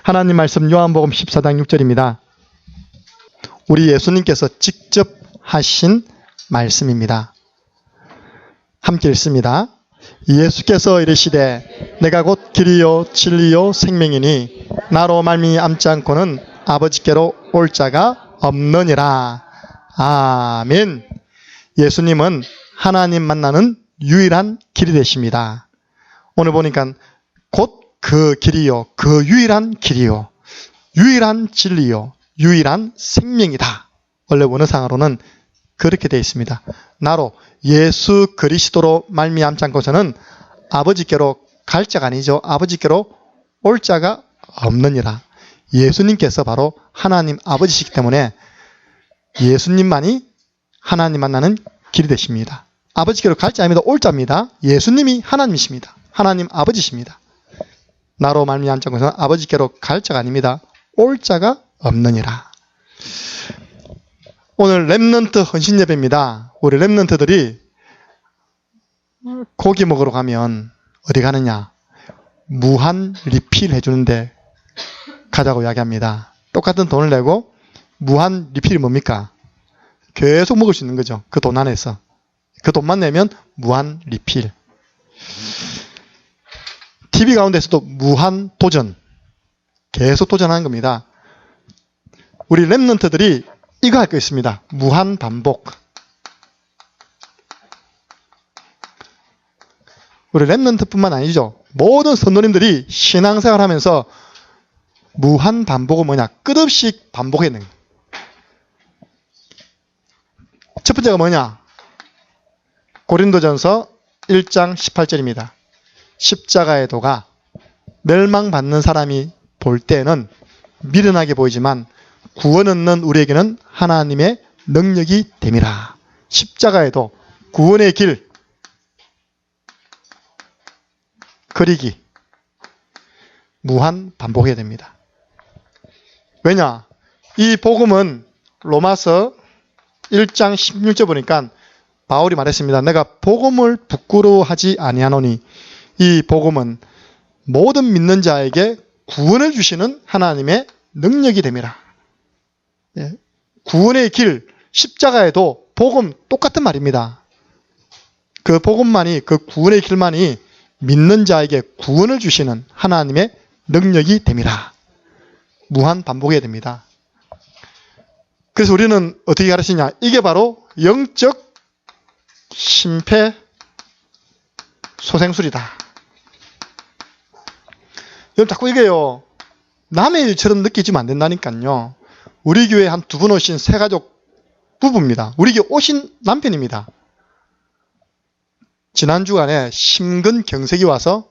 하나님 말씀 요한복음 14장 6절입니다. 우리 예수님께서 직접 하신 말씀입니다. 함께 읽습니다. 예수께서 이르시되 내가 곧 길이요 진리요 생명이니 나로 말미암지 않고는 아버지께로 올 자가 없느니라. 아멘. 예수님은 하나님 만나는 유일한 길이 되십니다. 오늘 보니까 곧 그 길이요, 그 유일한 길이요, 유일한 진리요, 유일한 생명이다. 원래 원어상으로는 그렇게 되어 있습니다. 나로 예수 그리스도로 말미암지 않고서는 아버지께로 갈 자가 아니죠. 아버지께로 올 자가 없느니라. 예수님께서 바로 하나님 아버지시기 때문에 예수님만이 하나님 만나는 길이 되십니다. 아버지께로 갈 자 아닙니다. 올 자입니다. 예수님이 하나님이십니다. 하나님 아버지십니다. 나로 말미암지 않고서는 아버지께로 갈 자가 아닙니다. 올 자가 없느니라. 오늘 렘넌트 헌신 예배입니다. 우리 렘넌트들이 고기 먹으러 가면 어디 가느냐? 무한 리필 해주는데 가자고 이야기합니다. 똑같은 돈을 내고 무한 리필이 뭡니까? 계속 먹을 수 있는 거죠. 그 돈 안에서. 그 돈만 내면 무한 리필. TV 가운데서도 무한 도전. 계속 도전하는 겁니다. 우리 렘넌트들이 이거 할 거 있습니다. 무한 반복. 우리 렘넌트뿐만 아니죠. 모든 선도님들이 신앙생활 하면서 무한 반복은 뭐냐? 끝없이 반복해야 되는 거예요. 첫 번째가 뭐냐? 고린도전서 1장 18절입니다. 십자가의 도가 멸망받는 사람이 볼 때는 미련하게 보이지만 구원 얻는 우리에게는 하나님의 능력이 됨이라. 십자가의 도, 구원의 길, 그리기 무한 반복해야 됩니다. 왜냐? 이 복음은 로마서 1장 16절 보니까 바울이 말했습니다. 내가 복음을 부끄러워하지 아니하노니 이 복음은 모든 믿는 자에게 구원을 주시는 하나님의 능력이 됨이라. 예. 구원의 길, 십자가에도 복음 똑같은 말입니다. 그 복음만이, 그 구원의 길만이 믿는 자에게 구원을 주시는 하나님의 능력이 됨이라. 무한 반복해야 됩니다. 그래서 우리는 어떻게 가르치냐? 이게 바로 영적 심폐소생술이다. 여러분 자꾸 이게요. 남의 일처럼 느끼지면 안 된다니까요. 우리 교회에 한 두 분 오신 새가족 부부입니다. 우리 교회 오신 남편입니다. 지난 주간에 심근경색이 와서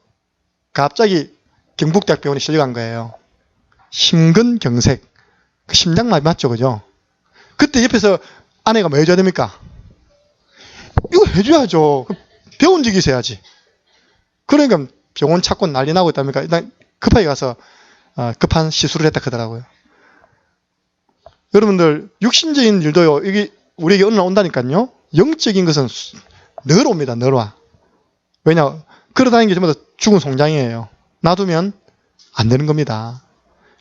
갑자기 경북대학병원에 실려간 거예요. 심근경색. 그 심장마비 맞죠, 그죠? 그때 옆에서 아내가 뭐 해줘야 됩니까? 이거 해줘야죠. 배운 적이 있어야지. 그러니까 병원 찾고 난리 나고 있답니까? 일단 급하게 가서 급한 시술을 했다 하더라고요. 여러분들 육신적인 일도요. 이게 우리에게 어느 날 온다니까요. 영적인 것은 늘 옵니다. 늘 와. 왜냐? 걸어다니는 게 전부 다 죽은 송장이에요. 놔두면 안 되는 겁니다.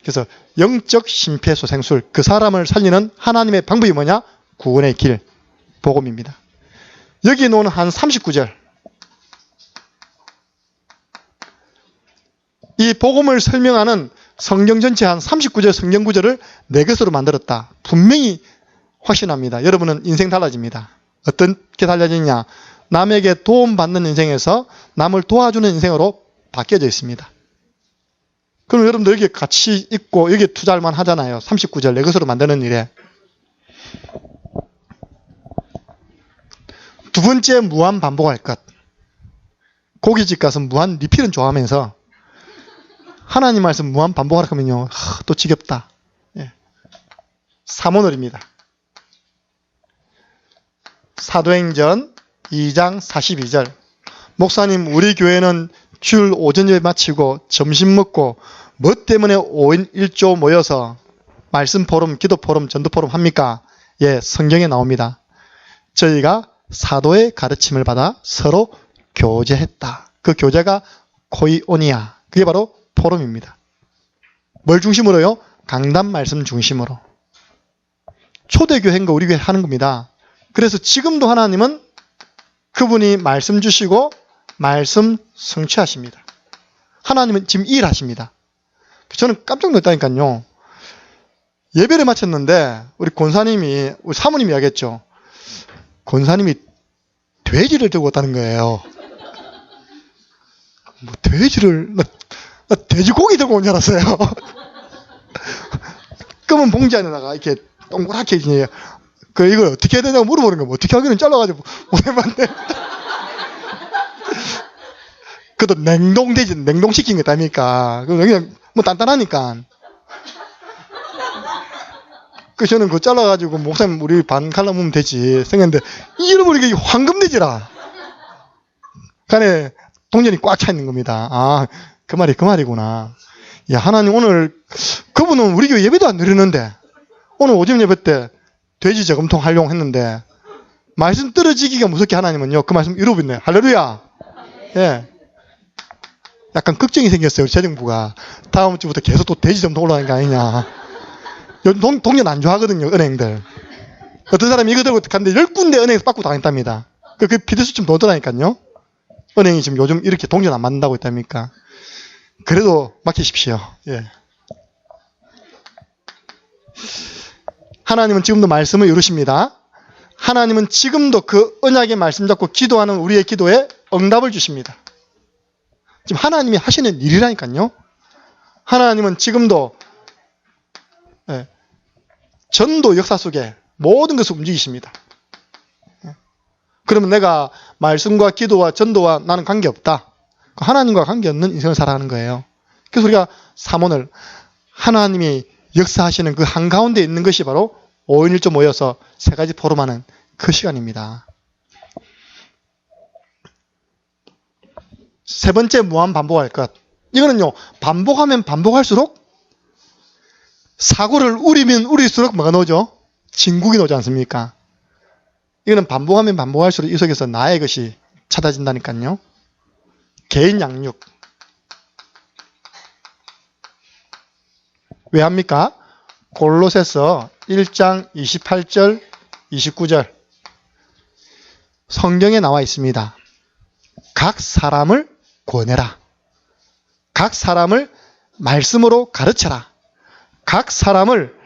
그래서 영적 심폐소생술, 그 사람을 살리는 하나님의 방법이 뭐냐? 구원의 길, 복음입니다. 여기에 놓은 한 39절. 이 복음을 설명하는 성경 전체 한 39절 성경 구절을 네 것으로 만들었다. 분명히 확신합니다. 여러분은 인생 달라집니다. 어떻게 달라지냐? 남에게 도움받는 인생에서 남을 도와주는 인생으로 바뀌어져 있습니다. 그럼 여러분들 여기 같이 있고 여기 투자할 만 하잖아요. 39절 네 것으로 만드는 일에. 두 번째, 무한 반복할 것. 고깃집 가서 무한 리필은 좋아하면서 하나님 말씀 무한 반복하라 하면요. 또 지겹다. 예. 사모놀입니다. 사도행전 2장 42절. 목사님, 우리 교회는 주일 오전 예배 마치고 점심 먹고 뭐 때문에 5인 1조 모여서 말씀 포럼, 기도 포럼, 전도 포럼 합니까? 예, 성경에 나옵니다. 저희가 사도의 가르침을 받아 서로 교제했다. 그 교제가 코이오니아. 그게 바로 포럼입니다. 뭘 중심으로요? 강단 말씀 중심으로. 초대교회인 거 우리 교회 하는 겁니다. 그래서 지금도 하나님은 그분이 말씀 주시고 말씀 성취하십니다. 하나님은 지금 일하십니다. 저는 깜짝 놀랐다니까요. 예배를 마쳤는데 우리 권사님이, 우리 사모님이 이야기했죠. 권사님이 돼지를 들고 왔다는 거예요. 뭐 돼지를, 나 돼지고기 들고 온 줄 알았어요. 검은 봉지 안에다가 이렇게 동그랗게 이걸 어떻게 해야 되냐고 물어보는 거예요. 어떻게 하기는 잘라가지고 못 해봤는데. 그것도 냉동돼지, 냉동시킨 거 아닙니까? 그냥 뭐 단단하니까. 그래서 저는 그거 잘라가지고 목사님 우리 반 갈라보면 되지 생각했는데 잃어버리게 황금돼지라. 간에 동전이 꽉 차 있는 겁니다. 아, 그 말이 그 말이구나. 야, 하나님 오늘 그분은 우리 교회 예배도 안 드리는데 오늘 오전 예배 때 돼지 저금통 활용했는데 말씀 떨어지기가 무섭게 하나님은요 그 말씀 이루어버렸네. 할렐루야. 예. 약간 걱정이 생겼어요. 우리 재정부가 다음 주부터 계속 또 돼지 저금통 올라가는 거 아니냐. 동전 안 좋아하거든요. 은행들. 어떤 사람이 이거 들고 갔는데 10군데 은행에서 받고 당했답니다. 그 피드수 좀 넣더라니까요. 은행이 지금 요즘 이렇게 동전 안 맞는다고 했답니까? 그래도 맡기십시오. 예. 하나님은 지금도 말씀을 이루십니다. 하나님은 지금도 그 언약의 말씀 잡고 기도하는 우리의 기도에 응답을 주십니다. 지금 하나님이 하시는 일이라니까요. 하나님은 지금도 예, 전도 역사 속에 모든 것을 움직이십니다. 예. 그러면 내가 말씀과 기도와 전도와 나는 관계없다. 하나님과 관계없는 인생을 살아가는 거예요. 그래서 우리가 삼원을 하나님이 역사하시는 그 한가운데 있는 것이 바로 5인 1조 모여서 세 가지 포럼하는 그 시간입니다. 세 번째, 무한 반복할 것. 이거는요, 반복하면 반복할수록 사고를 우리면 우릴수록 뭐가 나오죠? 진국이 나오지 않습니까? 이거는 반복하면 반복할수록 이 속에서 나의 것이 찾아진다니까요. 개인 양육. 왜 합니까? 골로새서 1장 28절, 29절. 성경에 나와 있습니다. 각 사람을 권해라. 각 사람을 말씀으로 가르쳐라. 각 사람을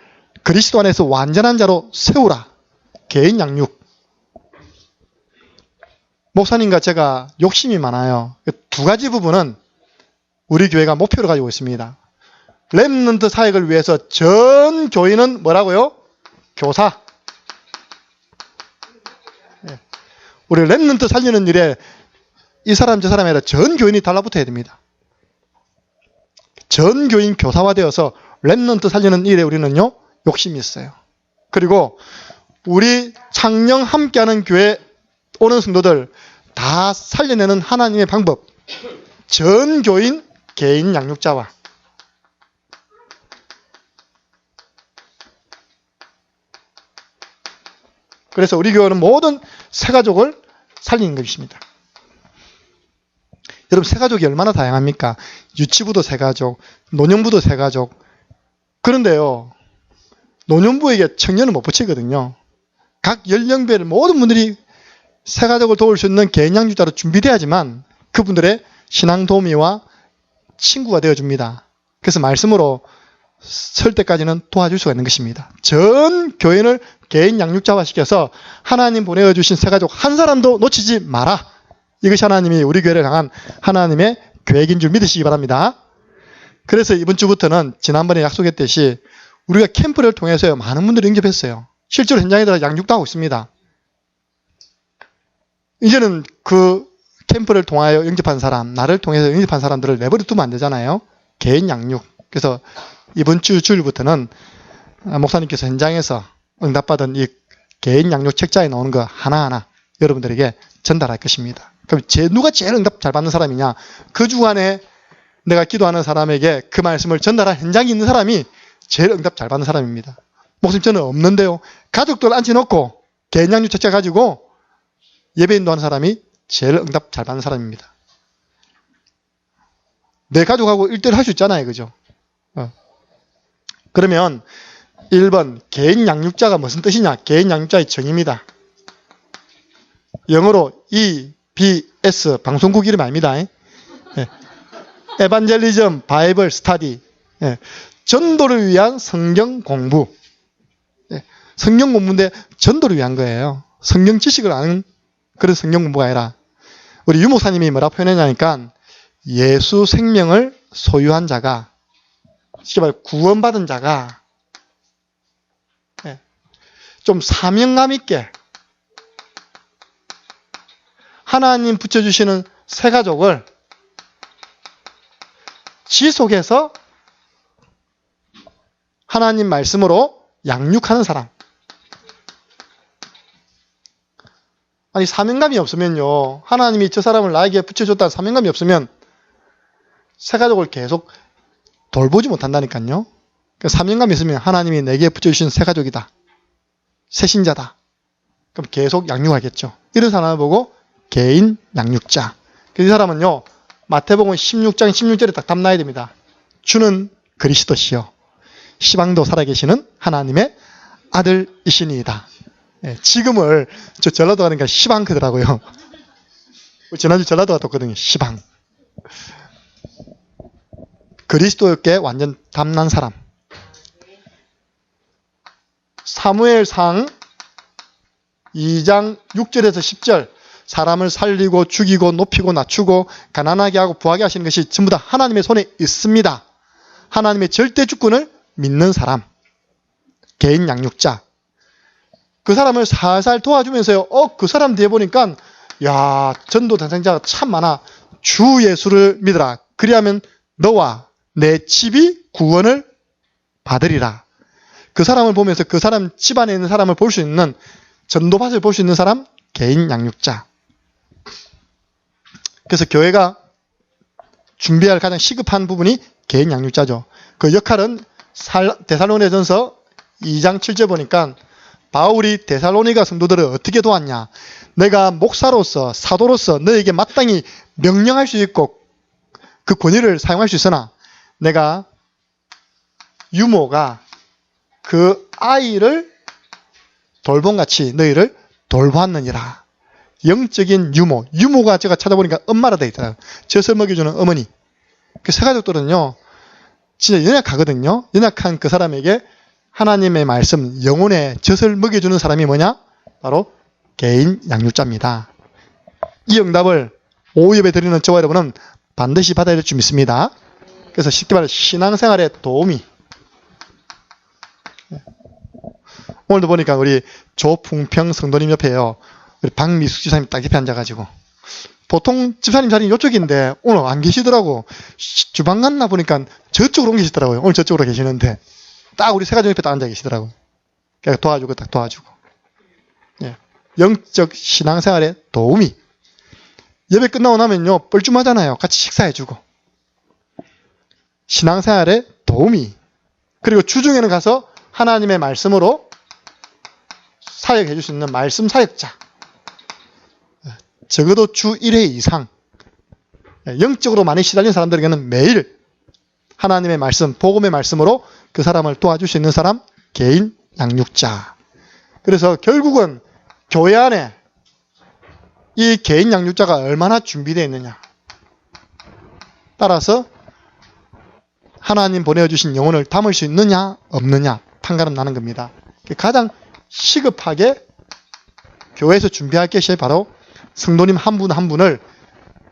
그리스도 안에서 완전한 자로 세우라. 개인 양육. 목사님과 제가 욕심이 많아요. 두 가지 부분은 우리 교회가 목표로 가지고 있습니다. 렘넌트 사역을 위해서 전 교인은 뭐라고요? 교사. 우리 렘넌트 살리는 일에 이 사람 저 사람이 아니라 전 교인이 달라붙어야 됩니다. 전 교인 교사화되어서 렘넌트 살리는 일에 우리는요 욕심이 있어요. 그리고 우리 창녕 함께하는 교회 오는 성도들 다 살려내는 하나님의 방법. 전 교인 개인 양육자와. 그래서 우리 교회는 모든 새가족을 살리는 것입니다. 여러분, 새가족이 얼마나 다양합니까? 유치부도 새가족, 노년부도 새가족. 그런데요, 노년부에게 청년은 못 붙이거든요. 각 연령별 모든 분들이 새가족을 도울 수 있는 개인 양육자로 준비돼야지만 그분들의 신앙 도우미와 친구가 되어줍니다. 그래서 말씀으로 설 때까지는 도와줄 수가 있는 것입니다. 전 교인을 개인 양육자화 시켜서 하나님 보내주신 새가족 한 사람도 놓치지 마라. 이것이 하나님이 우리 교회를 향한 하나님의 계획인 줄 믿으시기 바랍니다. 그래서 이번 주부터는 지난번에 약속했듯이 우리가 캠프를 통해서 많은 분들이 응접했어요. 실제로 현장에 들어 양육도 하고 있습니다. 이제는 그 캠프를 통하여 영접한 사람, 나를 통해서 영접한 사람들을 내버려 두면 안 되잖아요. 개인 양육. 그래서 이번 주 주일부터는 목사님께서 현장에서 응답받은 이 개인 양육 책자에 나오는 거 하나하나 여러분들에게 전달할 것입니다. 그럼 누가 제일 응답 잘 받는 사람이냐? 그 주간에 내가 기도하는 사람에게 그 말씀을 전달할 현장에 있는 사람이 제일 응답 잘 받는 사람입니다. 목사님 저는 없는데요. 가족들 앉혀놓고 개인 양육 책자 가지고 예배 인도하는 사람이 제일 응답 잘 받는 사람입니다. 내 가족하고 1대1 할 수 있잖아요. 그죠? 그러면 1번 개인 양육자가 무슨 뜻이냐? 개인 양육자의 정의입니다. 영어로 EBS 방송국 이름 아닙니다. 예. 에반젤리즘 바이블 스타디. 예. 전도를 위한 성경 공부. 예. 성경 공부인데 전도를 위한 거예요. 성경 지식을 아는 그런 성경 공부가 아니라 우리 유목사님이 뭐라 표현했냐니까 예수 생명을 소유한 자가 쉽게 말해 구원받은 자가 좀 사명감 있게 하나님 붙여주시는 새 가족을 지속해서 하나님 말씀으로 양육하는 사람. 아니 사명감이 없으면요. 하나님이 저 사람을 나에게 붙여줬다는 사명감이 없으면 새 가족을 계속 돌보지 못한다니까요. 그러니까 사명감이 있으면 하나님이 내게 붙여주신 새 가족이다. 새 신자다. 그럼 계속 양육하겠죠. 이런 사람을 보고 개인 양육자. 이 사람은요. 마태복음 16장 16절에 딱 답나야 됩니다. 주는 그리스도시요 시방도 살아계시는 하나님의 아들이시니이다. 예, 지금을 저 전라도 가니까 시방 크더라고요. 지난주 전라도 갔었거든요. 시방. 그리스도께 완전 담난 사람. 사무엘상 2장 6절에서 10절 사람을 살리고 죽이고 높이고 낮추고 가난하게 하고 부하게 하시는 것이 전부 다 하나님의 손에 있습니다. 하나님의 절대 주권을 믿는 사람. 개인 양육자. 그 사람을 살살 도와주면서요. 그 사람 뒤에 보니까 야 전도 대상자가 참 많아. 주 예수를 믿으라. 그리하면 너와 내 집이 구원을 받으리라. 그 사람을 보면서 그 사람 집안에 있는 사람을 볼 수 있는 전도밭을 볼 수 있는 사람 개인 양육자. 그래서 교회가 준비할 가장 시급한 부분이 개인 양육자죠. 그 역할은 데살로니가전서 2장 7절 보니까 바울이 데살로니가 성도들을 어떻게 도왔냐. 내가 목사로서 사도로서 너에게 마땅히 명령할 수 있고 그 권위를 사용할 수 있으나 내가 유모가 그 아이를 돌봄같이 너희를 돌보았느니라. 영적인 유모. 유모가 제가 찾아보니까 엄마라 되어 있더라고요. 젖을 먹여주는 어머니. 그 새 가족들은요. 진짜 연약하거든요. 연약한 그 사람에게 하나님의 말씀, 영혼의 젖을 먹여주는 사람이 뭐냐? 바로 개인 양육자입니다. 이 응답을 오후예배 드리는 저와 여러분은 반드시 받아야 될 줄 믿습니다. 그래서 쉽게 말해 신앙생활에 도움이. 오늘도 보니까 우리 조풍평 성도님 옆에요. 우리 박미숙 집사님 딱 옆에 앉아가지고. 보통 집사님 자리는 이쪽인데 오늘 안 계시더라고. 주방 갔나 보니까 저쪽으로 옮 계시더라고요. 오늘 저쪽으로 계시는데 딱 우리 세 가족 옆에 딱 앉아 계시더라고요. 그러니까 도와주고 딱 도와주고. 예. 영적 신앙생활에 도움이. 예배 끝나고 나면요. 뻘쭘하잖아요. 같이 식사해주고. 신앙생활에 도움이. 그리고 주중에는 가서 하나님의 말씀으로 사역해 줄 수 있는 말씀 사역자. 적어도 주 1회 이상 영적으로 많이 시달린 사람들에게는 매일 하나님의 말씀, 복음의 말씀으로 그 사람을 도와줄 수 있는 사람, 개인 양육자. 그래서 결국은 교회 안에 이 개인 양육자가 얼마나 준비되어 있느냐. 따라서 하나님 보내주신 영혼을 담을 수 있느냐, 없느냐 판가름 나는 겁니다. 가장 시급하게 교회에서 준비할 것이 바로 성도님 한 분 한 분을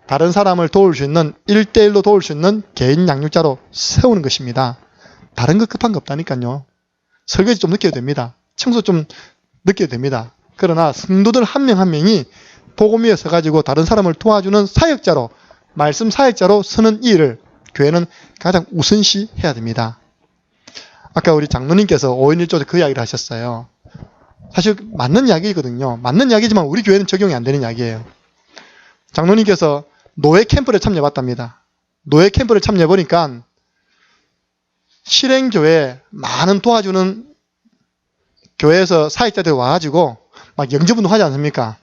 다른 사람을 도울 수 있는 1대1로 도울 수 있는 개인 양육자로 세우는 것입니다. 다른 거 급한 거 없다니까요. 설거지 좀 늦게 해도 됩니다. 청소 좀 늦게 해도 됩니다. 그러나 성도들 한 명 한 명이 복음 위에 서가지고 다른 사람을 도와주는 사역자로, 말씀 사역자로 서는 이 일을 교회는 가장 우선시 해야 됩니다. 아까 우리 장로님께서 5인 1조에서 그 이야기를 하셨어요. 사실 맞는 이야기거든요. 맞는 이야기지만 우리 교회는 적용이 안 되는 이야기예요. 장로님께서 노예 캠프를 참여해봤답니다. 노예 캠프를 참여해보니까 실행교회에 많은 도와주는 교회에서 사역자들이 와가지고 막 영접운동 하지 않습니까?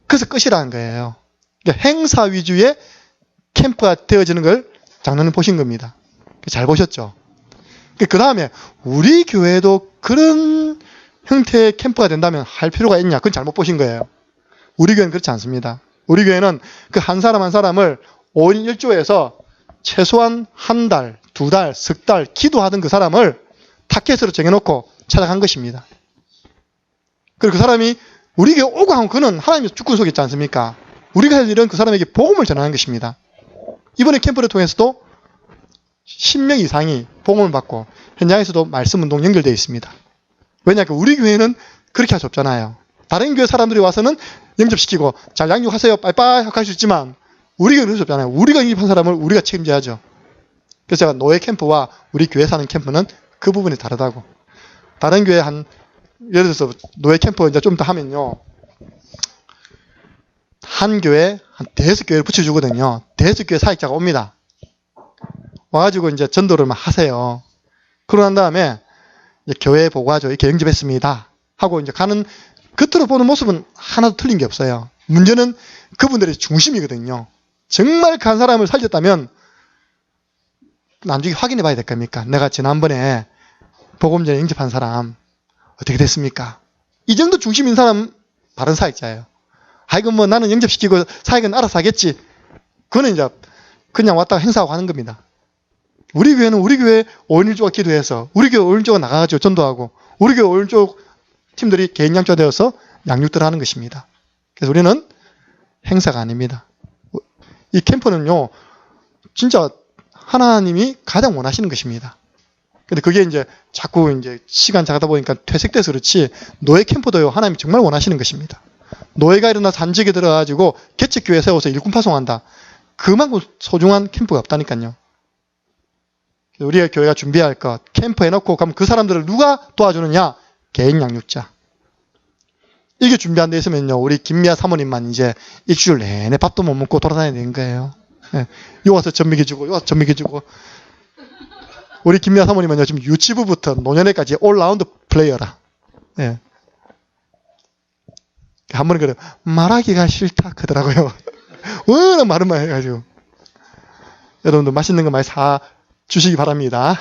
그래서 끝이라는 거예요. 그러니까 행사 위주의 캠프가 되어지는 걸 장로님 보신 겁니다. 잘 보셨죠? 그 다음에 우리 교회도 그런 형태의 캠프가 된다면 할 필요가 있냐? 그건 잘못 보신 거예요. 우리 교회는 그렇지 않습니다. 우리 교회는 그 한 사람 한 사람을 5인 1조에서 최소한 한 달, 두 달, 석 달 기도하던 그 사람을 타켓으로 정해놓고 찾아간 것입니다. 그리고 그 사람이 우리 교회 오고 하면 그는 하나님의 주권 속에 있지 않습니까? 우리가 할 일은 그 사람에게 복음을 전하는 것입니다. 이번에 캠프를 통해서도 10명 이상이 복음을 받고 현장에서도 말씀운동 연결되어 있습니다. 왜냐하면 우리 교회는 그렇게 할 수 없잖아요. 다른 교회 사람들이 와서는 영접시키고 잘 양육하세요 빠이빠이 할 수 있지만 우리 교회는 그럴 수 없잖아요. 우리가 영접한 사람을 우리가 책임져야죠. 그래서 제가 노예 캠프와 우리 교회 사는 캠프는 그 부분이 다르다고. 다른 교회 예를 들어서 노예 캠프 이제 좀 더 하면요. 한 교회 한 5교회를 붙여주거든요. 5교회 사역자가 옵니다. 와가지고 이제 전도를 막 하세요. 그러고 난 다음에 이제 교회에 보고하죠. 이렇게 영접했습니다. 하고 이제 가는 겉으로 보는 모습은 하나도 틀린 게 없어요. 문제는 그분들의 중심이거든요. 정말 그 한 사람을 살렸다면 나중에 확인해 봐야 될 겁니까? 내가 지난번에 복음 전에 영접한 사람 어떻게 됐습니까? 이 정도 중심인 사람 바른 사역자예요. 이건 뭐 나는 영접시키고 사역은 알아서 하겠지. 그거는 이제 그냥 왔다가 행사하고 하는 겁니다. 우리 교회는 우리 교회 5인 1조가 기도해서 우리 교회 5인 1조가 나가가지고 전도하고 우리 교회 5인 1조 팀들이 개인 양조가 되어서 양육들을 하는 것입니다. 그래서 우리는 행사가 아닙니다. 이 캠프는요, 진짜 하나님이 가장 원하시는 것입니다. 근데 그게 이제 자꾸 이제 시간 자가다 보니까 퇴색돼서 그렇지 노예 캠프도요, 하나님이 정말 원하시는 것입니다. 노예가 일어나서 한직에 들어가지고 개척교회 세워서 일꾼 파송한다. 그만큼 소중한 캠프가 없다니까요. 우리가 교회가 준비할 것, 캠프 해놓고 그럼 그 사람들을 누가 도와주느냐? 개인 양육자. 이게 준비 안 돼 있으면요, 우리 김미아 사모님만 이제 일주일 내내 밥도 못 먹고 돌아다니는 되는 거예요. 예. 요 와서 전미기주고, 요 와서 전미기주고. 우리 김미아 사모님은요, 지금 유치부부터 노년회까지 올라운드 플레이어라. 예. 한 번은 그래, 말하기가 싫다 그러더라고요. 워낙 말은 많이 해가지고. 여러분들 맛있는 거 많이 사 주시기 바랍니다.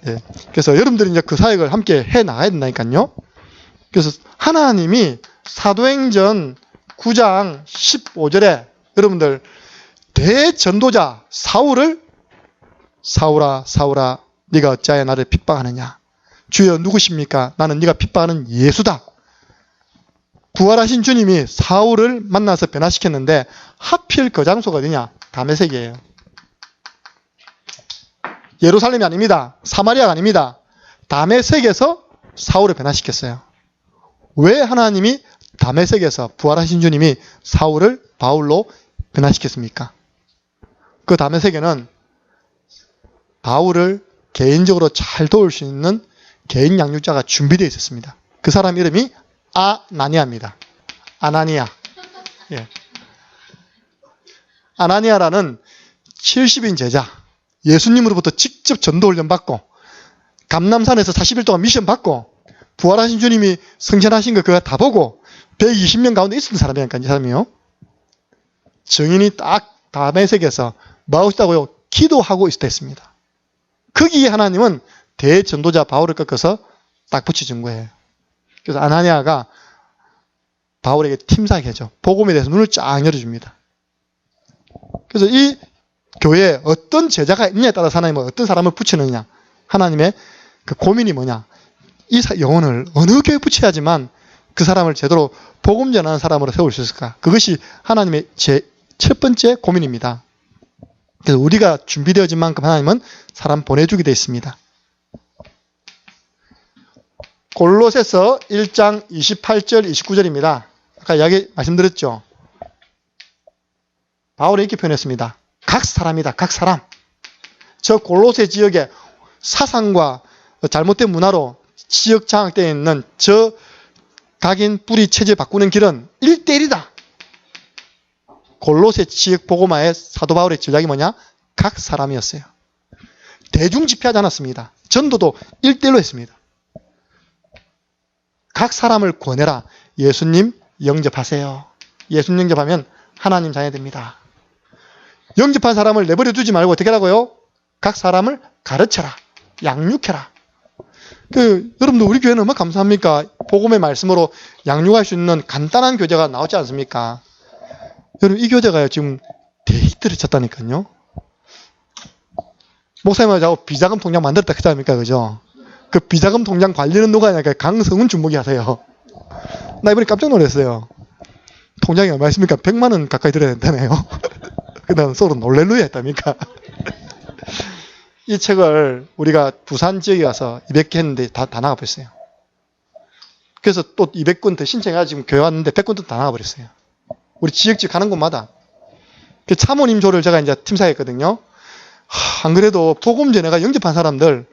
예. 그래서 여러분들이 이제 그 사역을 함께 해 나가야 된다니까요. 그래서 하나님이 사도행전 9장 15절에 여러분들 대전도자 사울을 사울아 사울아 네가 어찌하여 나를 핍박하느냐. 주여 누구십니까? 나는 네가 핍박하는 예수다. 부활하신 주님이 사울을 만나서 변화시켰는데 하필 그 장소가 어디냐? 다메섹이에요. 예루살렘이 아닙니다. 사마리아가 아닙니다. 다메섹에서 사울을 변화시켰어요. 왜 하나님이 다메섹에서 부활하신 주님이 사울을 바울로 변화시켰습니까? 그 다메섹에는 바울을 개인적으로 잘 도울 수 있는 개인 양육자가 준비되어 있었습니다. 그 사람 이름이 아나니아입니다. 아나니아. 예. 아나니아라는 70인 제자, 예수님으로부터 직접 전도 훈련 받고 감남산에서 40일 동안 미션 받고 부활하신 주님이 성천하신 거 그거 다 보고 120명 가운데 있었던 사람이니까 이 사람이요. 증인이 딱 다메섹에서 뭐하고 있다고요? 기도하고 있었다 했습니다. 거기에 하나님은 대전도자 바울을 꺾어서 딱 붙여준 거예요. 그래서 아나니아가 바울에게 팀사하죠. 복음에 대해서 눈을 쫙 열어줍니다. 그래서 이 교회에 어떤 제자가 있느냐에 따라서 하나님은 어떤 사람을 붙이느냐. 하나님의 그 고민이 뭐냐. 이 영혼을 어느 교회에 붙여야지만 그 사람을 제대로 복음 전하는 사람으로 세울 수 있을까. 그것이 하나님의 첫 번째 고민입니다. 그래서 우리가 준비되어진 만큼 하나님은 사람 보내주게 되어 있습니다. 골로새서 1장 28절 29절입니다. 아까 이야기 말씀드렸죠. 바울이 이렇게 표현했습니다. 각 사람이다. 각 사람. 저 골로새 지역의 사상과 잘못된 문화로 지역 장악되어 있는 저 각인 뿌리 체제 바꾸는 길은 1대1이다. 골로새 지역 복음화의 사도 바울의 전략이 뭐냐? 각 사람이었어요. 대중 집회하지 않았습니다. 전도도 1대1로 했습니다. 각 사람을 권해라. 예수님 영접하세요. 예수님 영접하면 하나님 자녀 됩니다. 영접한 사람을 내버려 두지 말고 어떻게 하라고요? 각 사람을 가르쳐라. 양육해라. 여러분들 우리 교회는 얼마나 감사합니까? 복음의 말씀으로 양육할 수 있는 간단한 교재가 나오지 않습니까? 여러분 이 교재가 지금 데이트를 쳤다니까요. 목사님하고 비자금 통장 만들었다 했잖습니까? 그죠? 그 비자금 통장 관리는 누가 하냐니까 강성훈 주목이 하세요. 나 이번에 깜짝 놀랐어요. 통장이 얼마 있습니까? 100만 원 가까이 들어야 된다네요. 그다음 서로 놀랄루야 했답니까? 이 책을 우리가 부산 지역에 가서 200개 했는데 다 나가버렸어요. 그래서 또 200권 더 신청해가지고 지금 교회 왔는데 100권도 다 나가버렸어요. 우리 지역직 가는 곳마다. 그 차모님 조를 제가 이제 팀사했거든요. 안 그래도 복음 전에가 영접한 사람들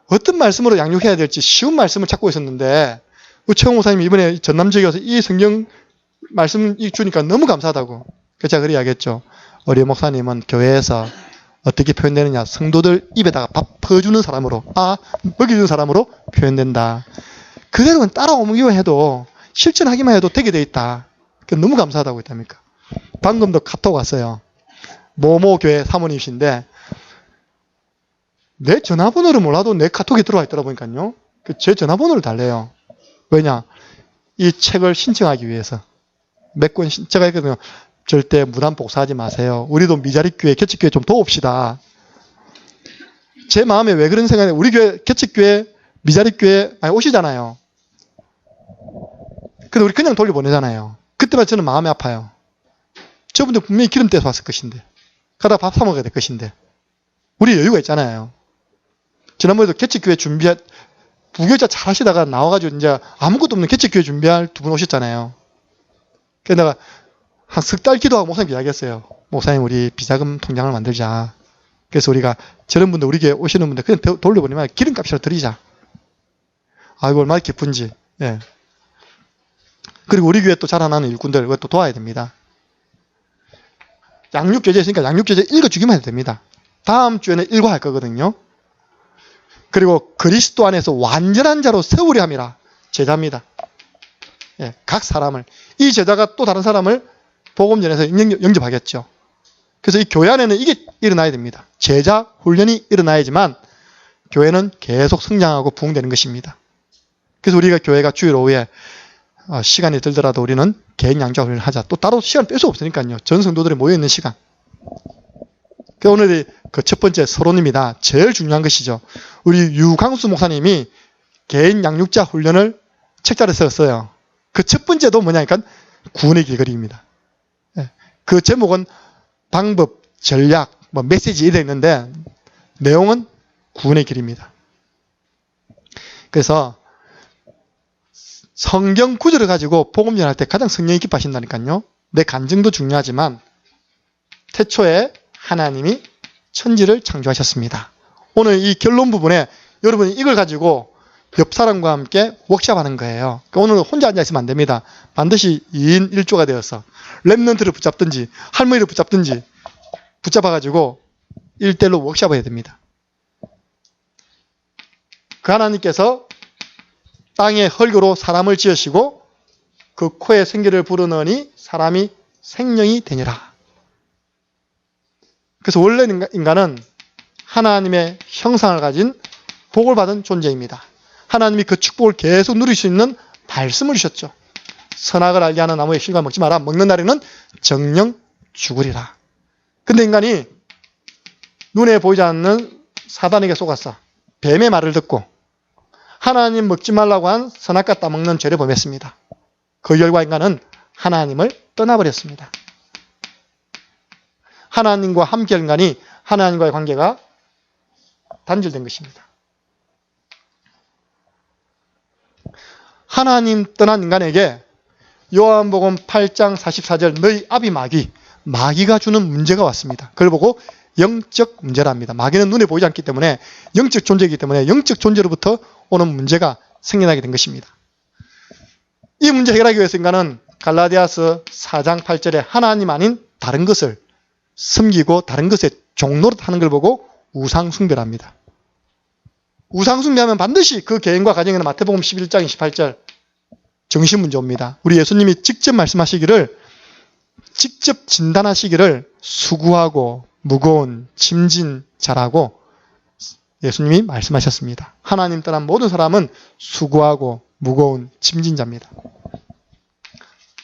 어떤 말씀으로 양육해야 될지 쉬운 말씀을 찾고 있었는데 최홍 목사님이 이번에 전남 지역에 와서 이 성경 말씀 주니까 너무 감사하다고. 그래서 제가 그래 이야기했죠. 우리 목사님은 교회에서 어떻게 표현되느냐. 성도들 입에다가 밥 퍼주는 사람으로, 먹여주는 사람으로 표현된다. 그대로는 따라오기만 해도 실천하기만 해도 되게 돼 있다. 너무 감사하다고 했답니까. 방금도 카톡 왔어요. 모모 교회 사모님이신데 내 전화번호를 몰라도 내 카톡에 들어와 있더라 보니까요. 제 전화번호를 달래요. 왜냐? 이 책을 신청하기 위해서. 몇 권 제가 했거든요. 절대 무단 복사하지 마세요. 우리도 미자립교회, 개척교회 좀 도웁시다. 제 마음에 왜 그런 생각이 우리 교회, 개척교회, 미자립교회 많이 오시잖아요. 근데 우리 그냥 돌려보내잖아요. 그때만 저는 마음이 아파요. 저분들 분명히 기름 떼서 왔을 것인데. 가다가 밥 사 먹어야 될 것인데. 우리 여유가 있잖아요. 지난번에도 개척교회 부교자 잘 하시다가 나와가지고 이제 아무것도 없는 개척교회 준비할 두 분 오셨잖아요. 그래서 내가 한 석 달 기도하고 목사님 이야기했어요. 목사님 우리 비자금 통장을 만들자. 그래서 우리가 저런 분들 우리 교회 오시는 분들 그냥 돌려보내면 기름값이라도 드리자. 아이고 얼마나 기쁜지. 예. 그리고 우리 교회 또 자라나는 일꾼들 그것도 도와야 됩니다. 양육교재 있으니까 양육교재 읽어주기만 해도 됩니다. 다음 주에는 읽어할 거거든요. 그리고 그리스도 안에서 완전한 자로 세우려 함이라. 제자입니다. 예, 각 사람을. 이 제자가 또 다른 사람을 복음전에서 영접하겠죠. 그래서 이 교회 안에는 이게 일어나야 됩니다. 제자 훈련이 일어나야지만 교회는 계속 성장하고 부흥되는 것입니다. 그래서 우리가 교회가 주일 오후에 시간이 들더라도 우리는 개인 양자 훈련을 하자. 또 따로 시간 뺄 수 없으니까요. 전 성도들이 모여있는 시간. 오늘이 그 첫 번째 서론입니다. 제일 중요한 것이죠. 우리 유광수 목사님이 개인 양육자 훈련을 책자를 썼어요. 그 첫 번째도 뭐냐니까 구원의 길거리입니다. 그 제목은 방법, 전략, 메시지 이래 있는데 내용은 구원의 길입니다. 그래서 성경 구절을 가지고 복음 전할 때 가장 성령이 기뻐하신다니까요. 내 간증도 중요하지만 태초에 하나님이 천지를 창조하셨습니다. 오늘 이 결론 부분에 여러분이 이걸 가지고 옆 사람과 함께 워크숍하는 거예요. 그러니까 오늘 혼자 앉아있으면 안 됩니다. 반드시 2인 1조가 되어서 랩런트를 붙잡든지 할머니를 붙잡든지 붙잡아가지고 1대1로 워크숍을 해야 됩니다. 그 하나님께서 땅의 흙으로 사람을 지으시고 그 코에 생기를 불어넣으니 사람이 생명이 되니라. 그래서 원래 인간은 하나님의 형상을 가진 복을 받은 존재입니다. 하나님이 그 축복을 계속 누릴 수 있는 말씀을 주셨죠. 선악을 알게 하는 나무의 실과 먹지 마라. 먹는 날에는 정령 죽으리라. 근데 인간이 눈에 보이지 않는 사단에게 속았어. 뱀의 말을 듣고 하나님 먹지 말라고 한 선악과 따먹는 죄를 범했습니다. 그 결과 인간은 하나님을 떠나버렸습니다. 하나님과 함께 인간이 하나님과의 관계가 단절된 것입니다. 하나님 떠난 인간에게 요한복음 8장 44절 너희 아비 마귀가 주는 문제가 왔습니다. 그걸 보고 영적 문제랍니다. 마귀는 눈에 보이지 않기 때문에 영적 존재이기 때문에 영적 존재로부터 오는 문제가 생겨나게 된 것입니다. 이 문제 해결하기 위해서 인간은 갈라디아서 4장 8절에 하나님 아닌 다른 것을 섬기고 다른 것에 종노릇하는 걸 보고 우상숭배랍니다. 우상숭배하면 반드시 그 개인과 가정에는 마태복음 11장 28절 정신문제 옵니다. 우리 예수님이 직접 말씀하시기를 직접 진단하시기를 수고하고 무거운 짐진 자라고 예수님이 말씀하셨습니다. 하나님 떠난 모든 사람은 수고하고 무거운 짐진 자입니다.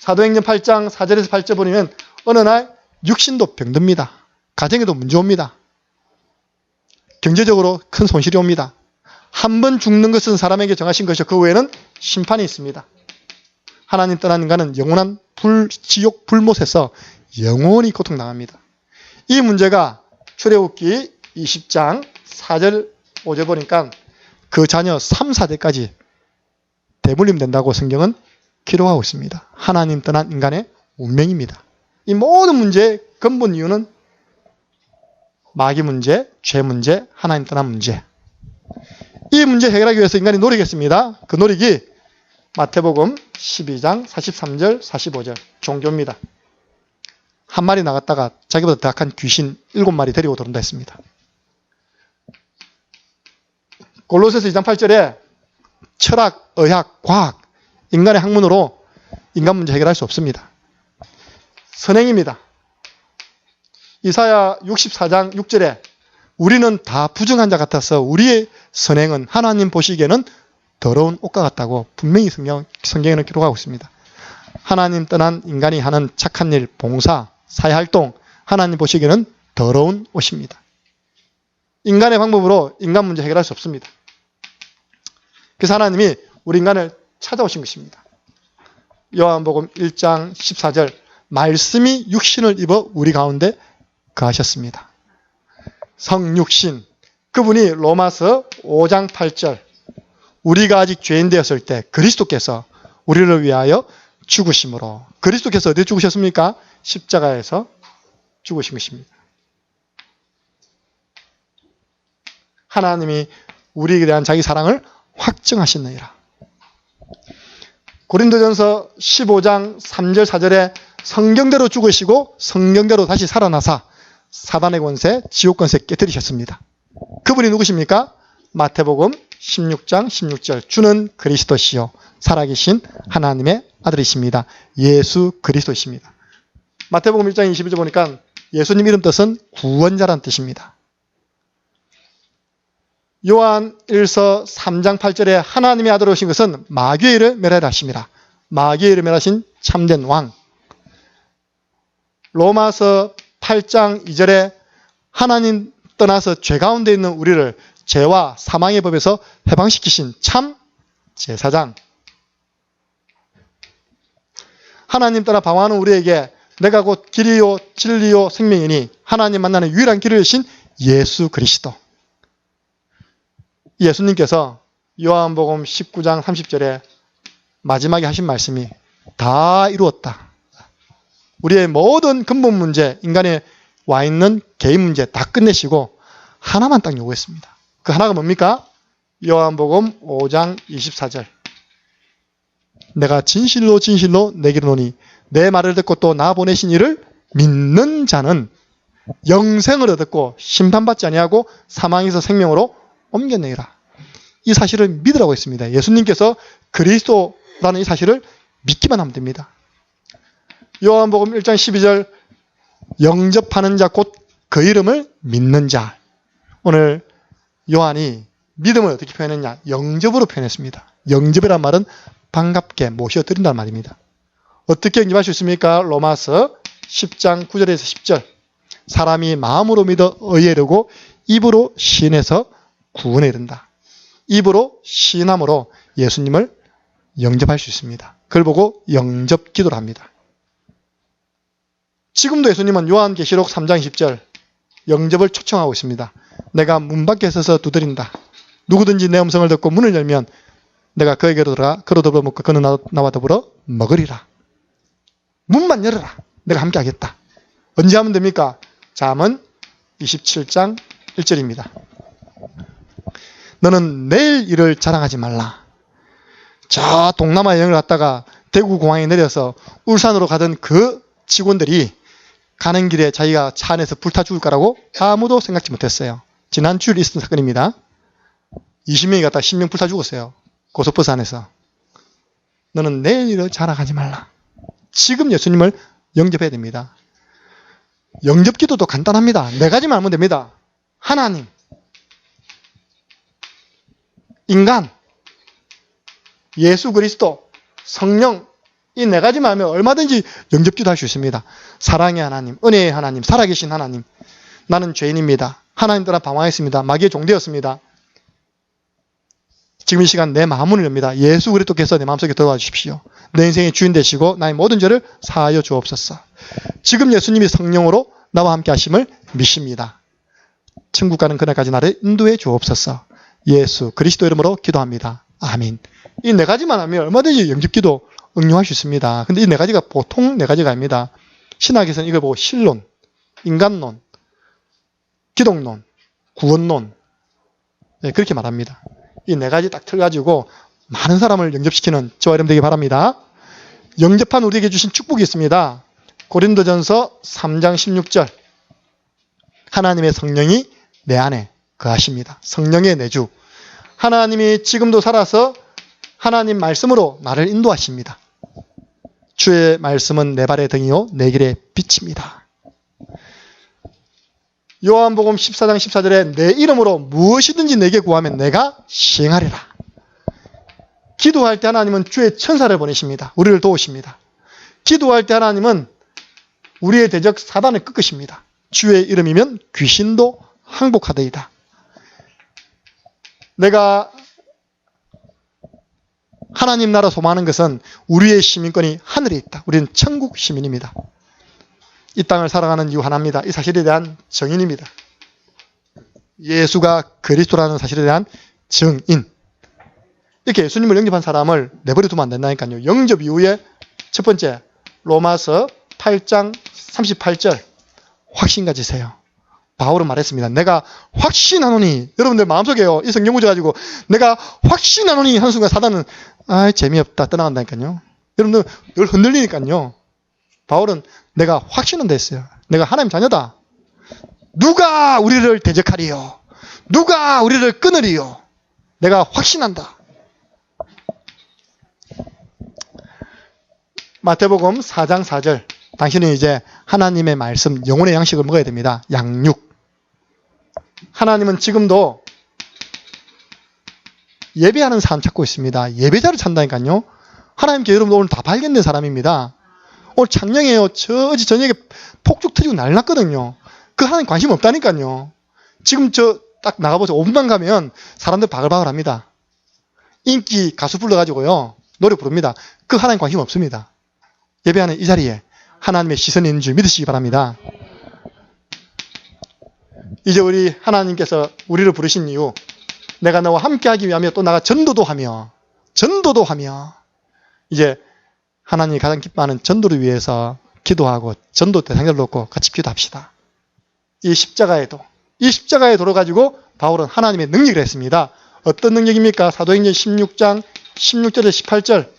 사도행전 8장 4절에서 8절 보면 어느 날 육신도 병듭니다. 가정에도 문제 옵니다. 경제적으로 큰 손실이 옵니다. 한 번 죽는 것은 사람에게 정하신 것이요 그 외에는 심판이 있습니다. 하나님 떠난 인간은 영원한 지옥 불못에서 영원히 고통당합니다. 이 문제가 출애굽기 20장 4절 5절 보니까 그 자녀 3, 4대까지 대물림된다고 성경은 기록하고 있습니다. 하나님 떠난 인간의 운명입니다. 이 모든 문제의 근본 이유는 마귀 문제, 죄 문제, 하나님 떠난 문제. 이 문제 해결하기 위해서 인간이 노력했습니다. 그 노력이 마태복음 12장 43절 45절 종교입니다. 한 마리 나갔다가 자기보다 더 악한 귀신 7마리 데리고 들어온다 했습니다. 골로새서 2장 8절에 철학, 의학, 과학, 인간의 학문으로 인간 문제 해결할 수 없습니다. 선행입니다. 이사야 64장 6절에 우리는 다 부정한 자 같아서 우리의 선행은 하나님 보시기에는 더러운 옷과 같다고 분명히 성경에는 기록하고 있습니다. 하나님 떠난 인간이 하는 착한 일, 봉사, 사회활동, 하나님 보시기에는 더러운 옷입니다. 인간의 방법으로 인간 문제 해결할 수 없습니다. 그래서 하나님이 우리 인간을 찾아오신 것입니다. 요한복음 1장 14절 말씀이 육신을 입어 우리 가운데 거하셨습니다. 성육신 그분이 로마서 5장 8절 우리가 아직 죄인 되었을 때 그리스도께서 우리를 위하여 죽으심으로 그리스도께서 어디 죽으셨습니까? 십자가에서 죽으신 것입니다. 하나님이 우리에게 대한 자기 사랑을 확증하시느니라. 고린도전서 15장 3절 4절에 성경대로 죽으시고 성경대로 다시 살아나사 사단의 권세, 지옥 권세 깨뜨리셨습니다. 그분이 누구십니까? 마태복음 16장 16절 주는 그리스도시요 살아계신 하나님의 아들이십니다. 예수 그리스도이십니다. 마태복음 1장 22절 보니까 예수님 이름 뜻은 구원자란 뜻입니다. 요한 1서 3장 8절에 하나님의 아들 오신 것은 마귀의 일을 멸하라 하심이라. 마귀의 일을 멸하신 참된 왕. 로마서 8장 2절에 하나님 떠나서 죄 가운데 있는 우리를 죄와 사망의 법에서 해방시키신 참 제사장. 하나님 떠나 방황하는 우리에게 내가 곧 길이요 진리요 생명이니 하나님 만나는 유일한 길을 여신 예수 그리스도. 예수님께서 요한복음 19장 30절에 마지막에 하신 말씀이 다 이루었다. 우리의 모든 근본 문제, 인간에 와 있는 개인 문제 다 끝내시고 하나만 딱 요구했습니다. 그 하나가 뭡니까? 요한복음 5장 24절 내가 진실로 진실로 내게 이르노니 내 말을 듣고 또 나 보내신 이를 믿는 자는 영생을 얻었고 심판받지 아니하고 사망에서 생명으로 옮겨내라. 이 사실을 믿으라고 했습니다. 예수님께서 그리스도라는 이 사실을 믿기만 하면 됩니다. 요한복음 1장 12절 영접하는 자 곧 그 이름을 믿는 자. 오늘 요한이 믿음을 어떻게 표현했냐? 영접으로 표현했습니다. 영접이란 말은 반갑게 모셔드린다는 말입니다. 어떻게 영접할 수 있습니까? 로마서 10장 9절에서 10절 사람이 마음으로 믿어 의에 이르고 입으로 시인해서 구원에 이른다. 입으로 시인함으로 예수님을 영접할 수 있습니다. 그걸 보고 영접 기도를 합니다. 지금도 예수님은 요한계시록 3장 20절 영접을 초청하고 있습니다. 내가 문 밖에 서서 두드린다. 누구든지 내 음성을 듣고 문을 열면 내가 그에게로 들어가 그로 더불어 먹고 그는 나와 더불어 먹으리라. 문만 열어라. 내가 함께 하겠다. 언제 하면 됩니까? 잠언 27장 1절입니다. 너는 내일 일을 자랑하지 말라. 저 동남아 여행을 갔다가 대구 공항에 내려서 울산으로 가던 그 직원들이 가는 길에 자기가 차 안에서 불타 죽을 거라고 아무도 생각지 못했어요. 지난 주일 있었던 사건입니다. 20명이 갔다가 10명 불타 죽었어요. 고속버스 안에서. 너는 내일 일을 자랑하지 말라. 지금 예수님을 영접해야 됩니다. 영접 기도도 간단합니다. 네 가지만 하면 됩니다. 하나님, 인간, 예수 그리스도, 성령, 이 네 가지만 하면 얼마든지 영접기도 할 수 있습니다. 사랑의 하나님, 은혜의 하나님, 살아계신 하나님. 나는 죄인입니다. 하나님 떠나 방황했습니다. 마귀의 종되었습니다. 지금 이 시간 내 마음을 엽니다. 예수 그리스도께서 내 마음속에 들어와 주십시오. 내 인생의 주인 되시고 나의 모든 죄를 사하여 주옵소서. 지금 예수님이 성령으로 나와 함께 하심을 믿습니다. 천국 가는 그날까지 나를 인도해 주옵소서. 예수 그리스도 이름으로 기도합니다. 아멘. 이 네 가지만 하면 얼마든지 영접기도 응용할 수 있습니다. 근데 이 네 가지가 보통 네 가지가 아닙니다. 신학에서는 이걸 보고 신론, 인간론, 기독론, 구원론, 네, 그렇게 말합니다. 이 네 가지 딱 틀가지고 많은 사람을 영접시키는 저와 여러분 되기 바랍니다. 영접한 우리에게 주신 축복이 있습니다. 고린도전서 3장 16절. 하나님의 성령이 내 안에 거하십니다. 성령의 내주. 하나님이 지금도 살아서 하나님 말씀으로 나를 인도하십니다. 주의 말씀은 내 발의 등이요 내 길의 빛입니다. 요한복음 14장 14절에 내 이름으로 무엇이든지 내게 구하면 내가 시행하리라. 기도할 때 하나님은 주의 천사를 보내십니다. 우리를 도우십니다. 기도할 때 하나님은 우리의 대적 사단을 꺾으십니다. 주의 이름이면 귀신도 항복하더이다. 내가 하나님 나라 소망하는 것은 우리의 시민권이 하늘에 있다. 우리는 천국 시민입니다. 이 땅을 살아가는 이유 하나입니다. 이 사실에 대한 정인입니다. 예수가 그리스도라는 사실에 대한 정인. 이렇게 예수님을 영접한 사람을 내버려 두면 안 된다니까요. 영접 이후에 첫 번째 로마서 8장 38절 확신 가지세요. 바울은 말했습니다. 내가 확신하노니, 여러분들 마음속에요. 이 성경 구조 가지고 내가 확신하노니 하는 순간 사단은 재미없다 떠나간다니까요. 여러분들 늘 흔들리니까요. 바울은 내가 확신한다 했어요. 내가 하나님 자녀다. 누가 우리를 대적하리요? 누가 우리를 끊으리요? 내가 확신한다. 마태복음 4장 4절. 당신은 이제 하나님의 말씀, 영혼의 양식을 먹어야 됩니다. 양육. 하나님은 지금도 예배하는 사람 찾고 있습니다. 예배자를 찾는다니까요. 하나님께 여러분 오늘 다 발견된 사람입니다. 오늘 창녕에요. 어제 저녁에 폭죽 터지고 난리 났거든요. 그 하나님 관심 없다니까요. 지금 저 딱 나가보세요. 5분만 가면 사람들 바글바글 합니다. 인기 가수 불러가지고요. 노래 부릅니다. 그 하나님 관심 없습니다. 예배하는 이 자리에 하나님의 시선이 있는 줄 믿으시기 바랍니다. 이제 우리 하나님께서 우리를 부르신 이유, 내가 너와 함께하기 위하며 또 나가 전도도 하며 이제 하나님이 가장 기뻐하는 전도를 위해서 기도하고 전도 대상자를 놓고 같이 기도합시다. 이 십자가에 돌아가지고 바울은 하나님의 능력을 했습니다. 어떤 능력입니까? 사도행전 16장 16절에 18절.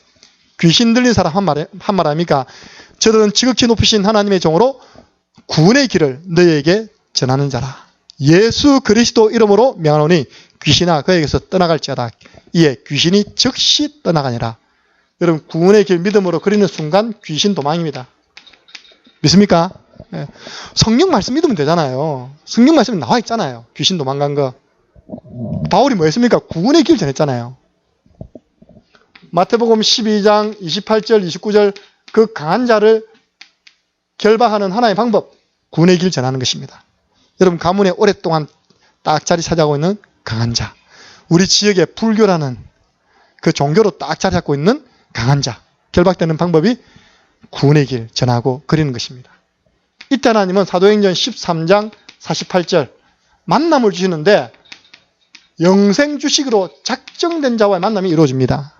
귀신 들린 사람 한 말 아닙니까? 저들은 지극히 높으신 하나님의 종으로 구원의 길을 너희에게 전하는 자라. 예수 그리스도 이름으로 명하노니 귀신아 그에게서 떠나갈지어다. 이에 귀신이 즉시 떠나가니라. 여러분 구원의 길 믿음으로 그리는 순간 귀신 도망입니다. 믿습니까? 네. 성경 말씀 믿으면 되잖아요. 성경 말씀에 나와 있잖아요. 귀신 도망간 거. 바울이 뭐 했습니까? 구원의 길 전했잖아요. 마태복음 12장 28절 29절 그 강한 자를 결박하는 하나의 방법, 구원의 길 전하는 것입니다. 여러분 가문에 오랫동안 딱 자리 차지하고 있는 강한 자, 우리 지역의 불교라는 그 종교로 딱 자리 잡고 있는 강한 자, 결박되는 방법이 구원의 길 전하고 그리는 것입니다. 이때 하나님은 사도행전 13장 48절 만남을 주시는데 영생 주식으로 작정된 자와의 만남이 이루어집니다.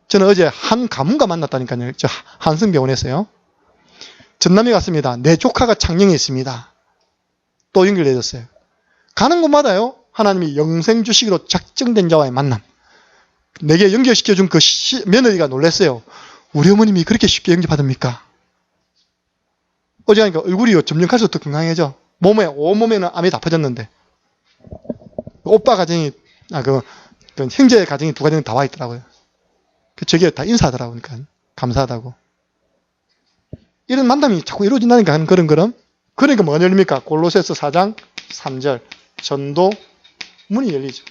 저는 어제 한 가문과 만났다니까요. 저 한승병원에서요. 전남에 갔습니다. 내 조카가 창녕에 있습니다. 또 연결되었어요. 가는 곳마다요. 하나님이 영생 주식으로 작정된 자와의 만남. 내게 연결시켜준 그 며느리가 놀랐어요. 우리 어머님이 그렇게 쉽게 영접받습니까? 어제 하니까 얼굴이 점점 갈수록 더 건강해져. 온몸에는 암이 다 퍼졌는데. 오빠 가정이, 그 형제 가정이 두 가정이 다 와 있더라고요. 저게 다 인사하더라고요. 그러니까 감사하다고. 이런 만남이 자꾸 이루어진다니까 하는 그런. 그러니까 뭐가 열립니까? 골로새서 4장 3절. 전도 문이 열리죠.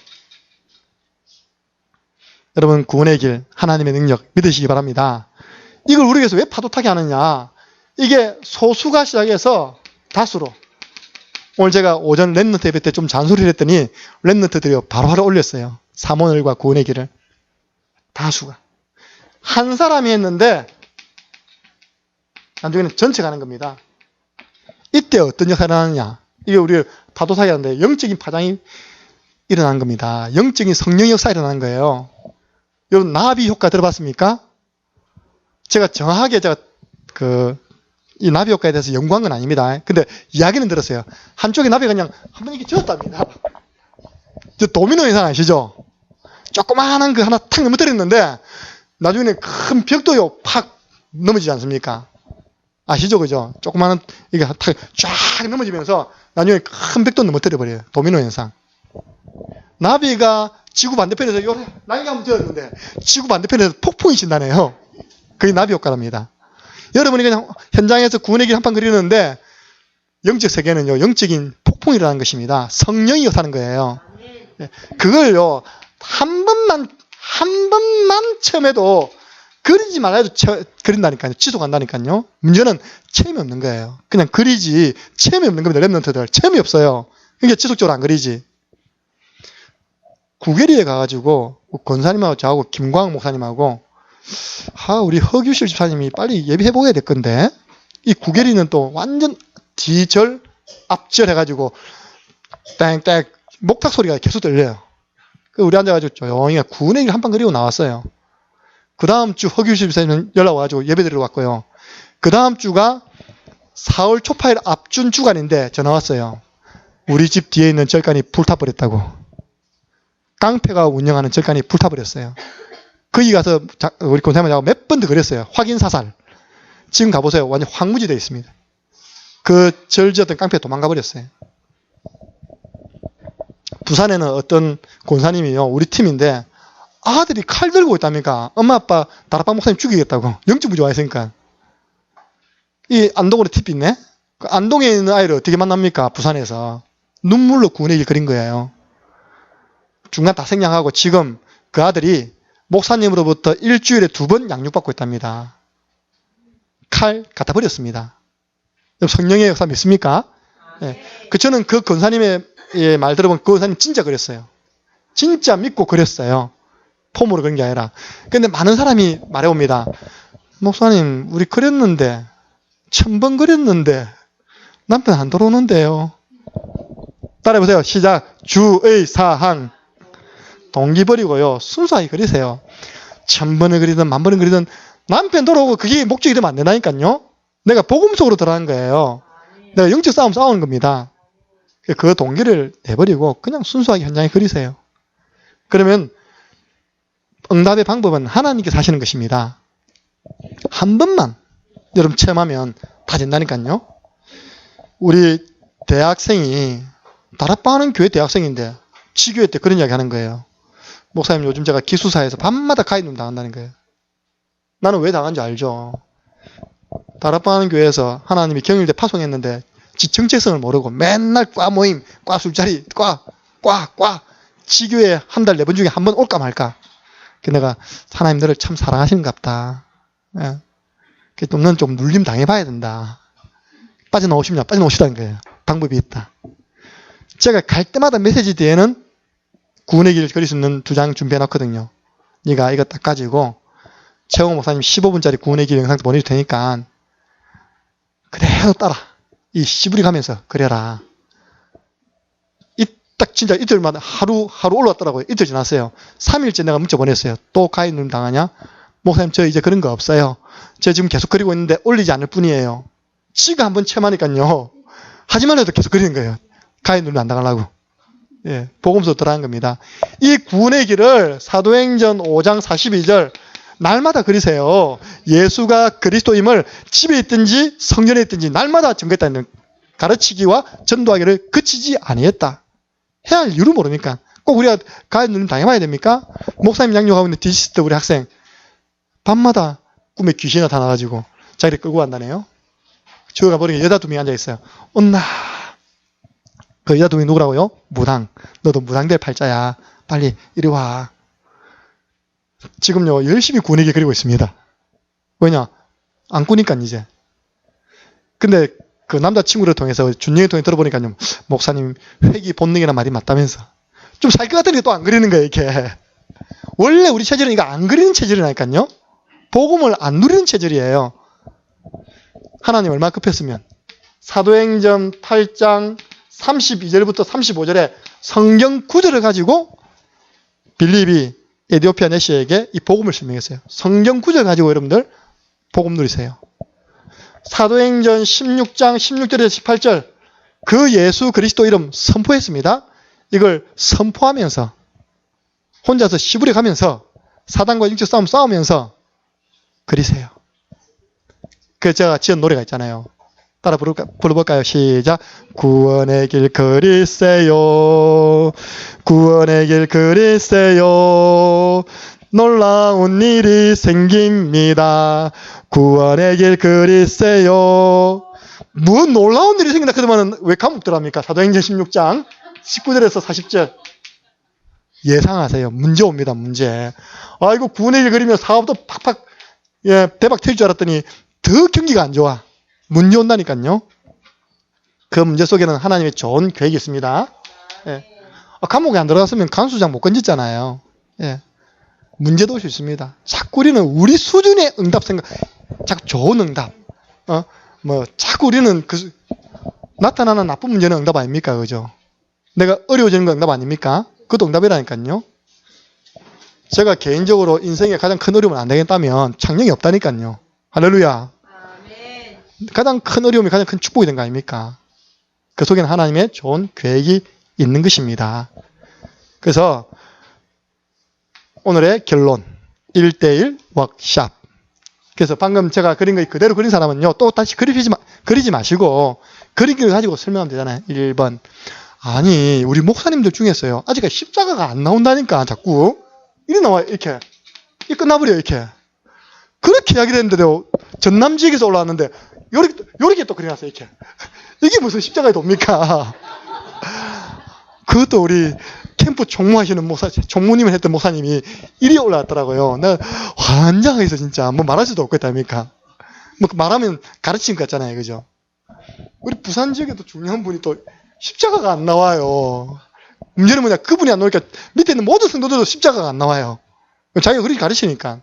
여러분 구원의 길, 하나님의 능력 믿으시기 바랍니다. 이걸 우리 교회에서 왜 파도타기 하느냐? 이게 소수가 시작해서 다수로. 오늘 제가 오전 랩넌트 예배 때 좀 잔소리를 했더니 랩넌트들이 바로바로 올렸어요. 사모늘과 구원의 길을. 다수가. 한 사람이 했는데 나중에는 전체가 하는 겁니다. 이때 어떤 역할을 하느냐? 이게 우리 파도타기 하는데 영적인 파장이 일어난 겁니다. 영적인 성령의 역사가 일어나는 거예요. 여러분 나비 효과 들어봤습니까? 제가 정확하게 이 나비 효과에 대해서 연구한 건 아닙니다. 근데 이야기는 들었어요. 한쪽에 나비가 그냥 한번 이렇게 쥐었답니다. 저 도미노 현상 아시죠? 조그마한 거 하나 탁 넘어뜨렸는데 나중에는 큰 벽도요 팍 넘어지지 않습니까? 아시죠? 그죠? 조그마한 이게 탁 쫙 넘어지면서 나중에 큰 벽도 넘어뜨려 버려요. 도미노 현상. 나비가 지구 반대편에서 요 날개가 한번 쥐었는데 지구 반대편에서 폭풍이 신다네요. 그게 나비 효과랍니다. 여러분이 그냥 현장에서 구원의 길 한판 그리는데 영적 세계는요 영적인 폭풍이라는 것입니다. 성령이 역사하는 거예요. 그걸요 한 번만 처음에도 그리지 말아도 그린다니까요. 지속한다니까요. 문제는 체험이 없는 거예요. 그냥 그리지 체험이 없는 겁니다. 랩런트들 체험이 없어요. 그러니까 지속적으로 안 그리지. 구계리에 가가지고 권사님하고 저하고 김광 목사님하고 우리 허규실 집사님이 빨리 예비해보게 될 건데 이 구계리는 또 완전 뒤절 앞절 해가지고 땡땡 목탁 소리가 계속 들려요. 우리 앉아가지고 조용히 구운의 길 한판 그리고 나왔어요. 그 다음 주 허규실 집사님 연락 와가지고 예배 드리러 왔고요. 그 다음 주가 4월 초파일 앞준 주간인데 전화 왔어요. 우리 집 뒤에 있는 절간이 불타버렸다고. 깡패가 운영하는 절간이 불타버렸어요. 거기 가서 우리 권사님하고 몇 번 더 그랬어요. 확인 사살. 지금 가보세요. 완전 황무지 되어 있습니다. 그 절지었던 깡패가 도망가 버렸어요. 부산에는 어떤 권사님이요. 우리 팀인데 아들이 칼 들고 있답니까? 엄마 아빠 다락방 목사님 죽이겠다고. 영적 부조화했으니까. 이 안동으로 팁 있네. 그 안동에 있는 아이를 어떻게 만납니까? 부산에서. 눈물로 구원의 길 그린 거예요. 중간 다 생략하고 지금 그 아들이 목사님으로부터 일주일에 2번 양육받고 있답니다. 칼 갖다 버렸습니다. 성령의 역사 믿습니까? 네. 저는 그 권사님의 말 들어보면 그 권사님 진짜 그랬어요. 진짜 믿고 그랬어요. 폼으로 그런 게 아니라. 근데 많은 사람이 말해옵니다. 목사님 우리 그렸는데 1000번 그렸는데 남편 안 들어오는데요. 따라해보세요. 시작. 주의 사항. 동기 버리고요. 순수하게 그리세요. 1000번을 그리든 10,000번을 그리든 남편 돌아오고 그게 목적이 되면 안 된다니까요. 내가 복음 속으로 들어간 거예요. 내가 영적 싸움 싸우는 겁니다. 그 동기를 내버리고 그냥 순수하게 현장에 그리세요. 그러면 응답의 방법은 하나님께서 하시는 것입니다. 한 번만 여러분 체험하면 다 된다니까요. 우리 대학생이 다락방 하는 교회 대학생인데 치교회 때 그런 이야기 하는 거예요. 목사님 요즘 제가 기숙사에서 밤마다 가입금 당한다는 거예요. 나는 왜 당한지 알죠. 다락방 하는 교회에서 하나님이 경일대 파송했는데 지 정체성을 모르고 맨날 과 모임, 과 술자리, 과 치교회 한 달 4번 중에 한 번 올까 말까. 내가 하나님 너를 참 사랑하시는갑다. 예. 너는 좀 눌림 당해봐야 된다. 빠져나오시면 빠져나오시라는 거예요. 방법이 있다. 제가 갈 때마다 메시지 뒤에는 구원의 길을 그릴 수 있는 2장 준비해놨거든요. 네가 이거 딱 가지고 최홍 목사님 15분짜리 구원의 길 영상 보내줄 테니까 그대로 따라 이 씨부리 가면서 그려라. 딱 진짜 이틀마다 하루 올라왔더라고요. 이틀 지났어요. 3일째 내가 문자 보냈어요. 또 가입 누름 당하냐? 목사님 저 이제 그런 거 없어요. 저 지금 계속 그리고 있는데 올리지 않을 뿐이에요. 지가 한번 체험하니까요. 하지만 해도 계속 그리는 거예요. 가입 누름 안 당하려고. 예, 복음서 들어간 겁니다. 이 구원의 길을 사도행전 5장 42절 날마다 그리세요. 예수가 그리스도임을 집에 있든지 성전에 있든지 날마다 전개했다는 가르치기와 전도하기를 그치지 아니했다. 해야 할 이유를 모르니까. 꼭 우리가 가입 누름 당해봐야 됩니까? 목사님 양육하고 있는 디시스트 우리 학생 밤마다 꿈에 귀신이 나타나가지고 자기를 끌고 간다네요. 저가 보니까 여자 2명이 앉아있어요. 온나 그 여자 2명이 누구라고요? 무당. 너도 무당될 팔자야. 빨리 이리 와. 지금요, 열심히 구원에게 그리고 있습니다. 왜냐? 안 꾸니까 이제. 근데 그 남자친구를 통해서 준영을 통해 들어보니까요, 목사님 회귀 본능이란 말이 맞다면서. 좀 살 것 같으니까 또 안 그리는 거예요, 이렇게. 원래 우리 체질은 이거 안 그리는 체질이라니까요. 복음을 안 누리는 체질이에요. 하나님 얼마나 급했으면. 사도행전 8장 32절부터 35절에 성경 구절을 가지고 빌립이 에디오피아 내시에게 이 복음을 설명했어요. 성경 구절 가지고 여러분들 복음 누리세요. 사도행전 16장 16절에서 18절 그 예수 그리스도 이름 선포했습니다. 이걸 선포하면서 혼자서 시부리 가면서 사단과 육체 싸움 싸우면서 그리세요. 그 제가 지은 노래가 있잖아요. 따라 불러볼까요? 시작. 구원의 길 그리세요. 구원의 길 그리세요. 놀라운 일이 생깁니다. 구원의 길 그리세요. 무슨 놀라운 일이 생긴다 그러면 왜 감옥 들어갑니까? 사도행전 16장 19절에서 40절. 예상하세요. 문제 옵니다. 문제. 아이고 구원의 길 그리면 사업도 팍팍 대박 터질 줄 알았더니 더 경기가 안 좋아. 문제 온다니까요. 그 문제 속에는 하나님의 좋은 계획이 있습니다. 예. 감옥에 안 들어갔으면 간수장 못 건졌잖아요. 예. 문제도 올 수 있습니다. 자꾸 우리는 우리 수준의 응답 생각, 자꾸 좋은 응답, 자꾸 우리는 나타나는 나쁜 문제는 응답 아닙니까? 그죠? 내가 어려워지는 건 응답 아닙니까? 그것도 응답이라니까요. 제가 개인적으로 인생에 가장 큰 어려움을 안 되겠다면 창령이 없다니까요. 할렐루야. 가장 큰 어려움이 가장 큰 축복이 된 거 아닙니까? 그 속에는 하나님의 좋은 계획이 있는 것입니다. 그래서 오늘의 결론 1대1 워크샵. 그래서 방금 제가 그린 거 그대로 그린 사람은요, 또 다시 그리지 마시고 그린 걸 가지고 설명하면 되잖아요. 1번. 아니 우리 목사님들 중에서요, 아직까지 십자가가 안 나온다니까. 자꾸 이리 나와. 이렇게 끝나버려요. 이렇게 그렇게 이야기를 했는데도 전남지역에서 올라왔는데 요렇게 또 그려놨어요. 이렇게. 이게 무슨 십자가에 돕니까? 그것도 우리 캠프 총무하시는 목사, 총무님을 했던 목사님이 이리 올라왔더라고요. 내가 환장해서 진짜 뭐 말할 수도 없겠다니까. 뭐 말하면 가르치는 것 같잖아요. 그죠? 우리 부산 지역에도 중요한 분이 또 십자가가 안 나와요. 문제는 뭐냐? 그분이 안 나오니까 밑에 있는 모든 성도들도 십자가가 안 나와요. 자기가 그렇게 가르치니까.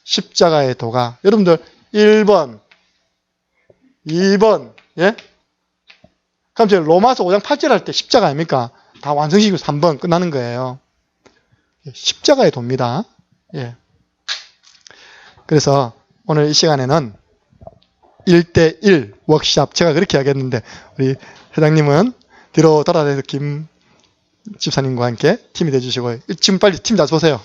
십자가의 도가. 여러분들 1번, 2번, 예? 그럼 제가 로마서 5장 8절 할 때 십자가 아닙니까? 다 완성시키고 3번 끝나는 거예요. 십자가의 도입니다. 예. 그래서 오늘 이 시간에는 1대1 워크샵, 제가 그렇게 이야기했는데 우리 회장님은 뒤로 돌아다니서 김 집사님과 함께 팀이 되어주시고, 지금 빨리 팀 잡으세요.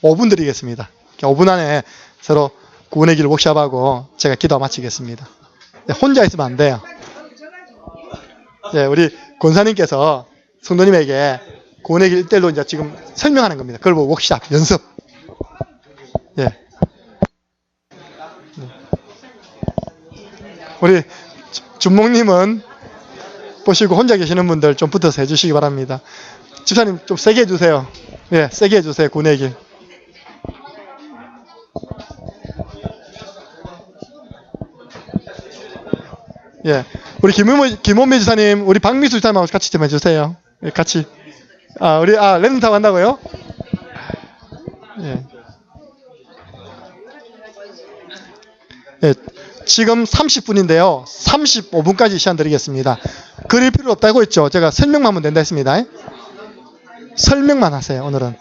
5분 드리겠습니다. 5분 안에 서로 구원의 길 워크샵하고 제가 기도 마치겠습니다. 혼자 있으면 안 돼요. 예, 우리 권사님께서 성도님에게 구원의 길 1대1로 이제 지금 설명하는 겁니다. 그걸 보고 워크샵, 연습. 예. 우리 준목님은 보시고 혼자 계시는 분들 좀 붙어서 해주시기 바랍니다. 집사님 좀 세게 해주세요. 예, 세게 해주세요. 구원의 길. 예, 우리 김원미 지사님, 우리 박미수 지사님하고 같이 좀 해주세요. 예, 같이. 우리 렌타고 한다고요? 예. 예, 지금 30분인데요. 35분까지 시간 드리겠습니다. 그릴 필요 없다고 했죠. 제가 설명만 하면 된다 했습니다. 설명만 하세요, 오늘은.